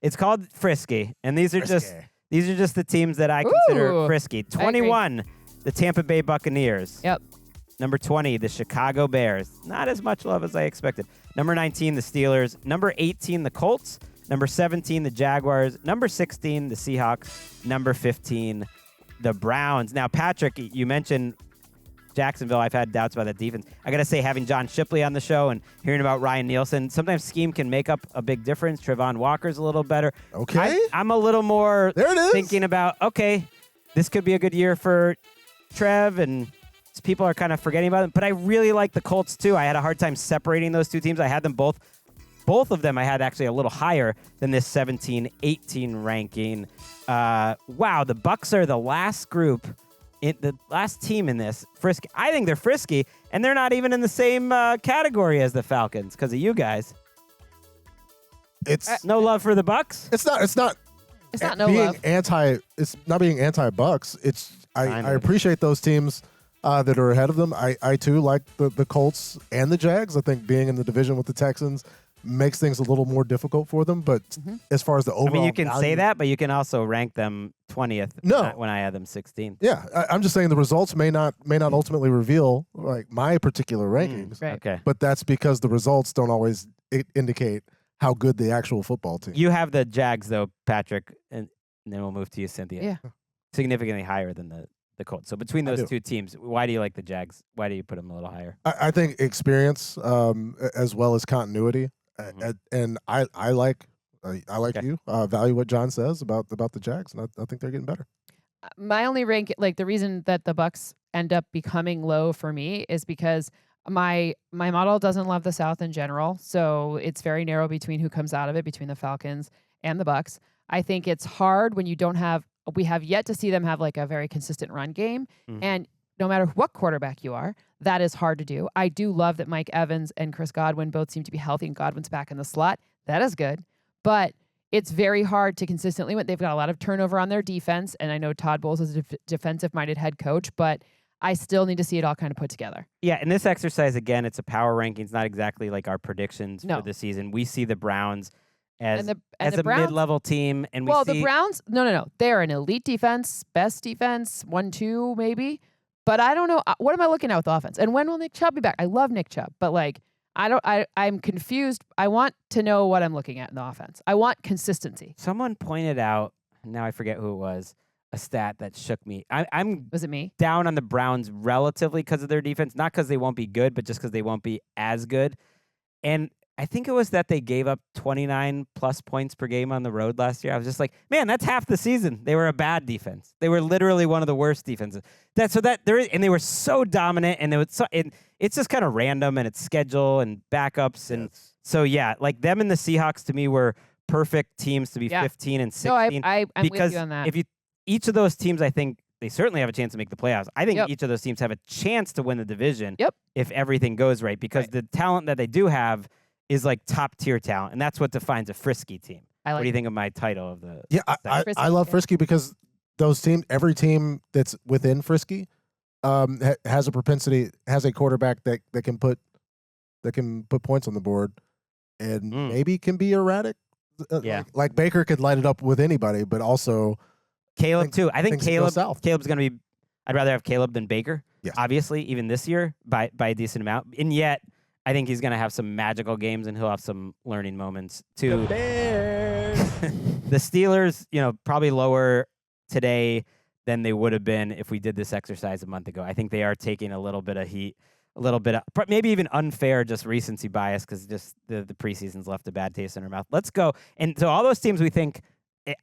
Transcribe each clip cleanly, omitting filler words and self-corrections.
It's called Frisky, and these are just Frisky. the teams that I consider Ooh, frisky. agree. 21, the Tampa Bay Buccaneers. Yep. Number 20, the Chicago Bears. Not as much love as I expected. Number 19, the Steelers. Number 18, the Colts. Number 17, the Jaguars. Number 16, the Seahawks. Number 15, the Browns. Now, Patrick, you mentioned Jacksonville. I've had doubts about that defense. I got to say, having John Shipley on the show and hearing about Ryan Nielsen, sometimes scheme can make up a big difference. Trevon Walker's a little better. Okay. I'm a little more There it is. thinking about, okay, this could be a good year for Trev, and people are kind of forgetting about it. But I really like the Colts, too. I had a hard time separating those two teams. I had them both of them I had actually a little higher than this 17-18 ranking. Wow, the Bucs are the last group, the last team in this. Frisky. I think they're frisky, and they're not even in the same category as the Falcons because of you guys. It's No love for the Bucs? it's not It's not no being love. It's not being anti-Bucks. It's I Kind of. appreciate those teams that are ahead of them. I too like the Colts and the Jags. I think being in the division with the Texans makes things a little more difficult for them. But as far as the overall, I mean, you can say value- that, but you can also rank them 20th No. when I had them 16th. Yeah, I'm just saying the results may not ultimately reveal like my particular rankings. Right. Okay. But that's because the results don't always indicate how good the actual football team. You have the Jags, though, Patrick, and then we'll move to you, Cynthia. Yeah. Significantly higher than the Colts. So between I those do. two teams, why do you like the Jags? Why do you put them a little higher? I think experience as well as continuity, and I like Okay. you value what John says about the Jags, and I think they're getting better. My only rank, like the reason that the Bucks end up becoming low for me is because my model doesn't love the South in general, so it's very narrow between who comes out of it, between the Falcons and the Bucks. I think it's hard when you don't have. We have yet to see them have like a very consistent run game, and no matter what quarterback you are, that is hard to do. I do love that Mike Evans and Chris Godwin both seem to be healthy, and Godwin's back in the slot. That is good, but it's very hard to consistently win. They've got a lot of turnover on their defense, and I know Todd Bowles is a defensive-minded head coach, but I still need to see it all kind of put together. Yeah, in this exercise, again, it's a power rankings, not exactly like our predictions No. for the season. We see the Browns as, And as the a Browns, mid-level team, and we well, see the Browns, no. They're an elite defense, best defense, 1-2 maybe. But I don't know. What am I looking at with offense? And when will Nick Chubb be back? I love Nick Chubb, but like, I'm confused. I want to know what I'm looking at in the offense. I want consistency. someone pointed out, now I forget who it was, a stat that shook me. I'm Was it me? down on the Browns relatively because of their defense, not because they won't be good, but just because they won't be as good. And I think it was that they gave up 29 plus points per game on the road last year. I was just like, man, that's half the season. They were a bad defense. They were literally one of the worst defenses. And they were so dominant, and it's just kind of random, and it's schedule and backups, and so yeah, like them and the Seahawks to me were perfect teams to be Yeah. 15 and 16. No, I'm because with you on that. if each of those teams, I think they certainly have a chance to make the playoffs. I think Yep. each of those teams have a chance to win the division Yep. if everything goes right, because Right. the talent that they do have is like top tier talent, and that's what defines a frisky team. I What like do you think of my title of the? Yeah, I Frisky, love yeah. Frisky because those every team that's within Frisky has a propensity, has a quarterback that can put points on the board, and maybe can be erratic. Yeah. like Baker could light it up with anybody, but also Caleb too. I think things can go south. Caleb's going to be. I'd rather have Caleb than Baker. Yes. Obviously, even this year by a decent amount, and yet I think he's going to have some magical games, and he'll have some learning moments too. The Steelers, probably lower today than they would have been if we did this exercise a month ago. I think they are taking a little bit of heat, a little bit of maybe even unfair, just recency bias, because just the preseason's left a bad taste in our mouth. Let's go. And so all those teams we think,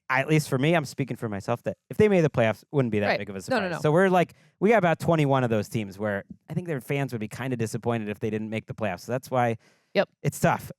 at least for me, I'm speaking for myself, that if they made the playoffs, wouldn't be that Right. big of a No, surprise. no. So we got about 21 of those teams where I think their fans would be kind of disappointed if they didn't make the playoffs. So that's why Yep. it's tough.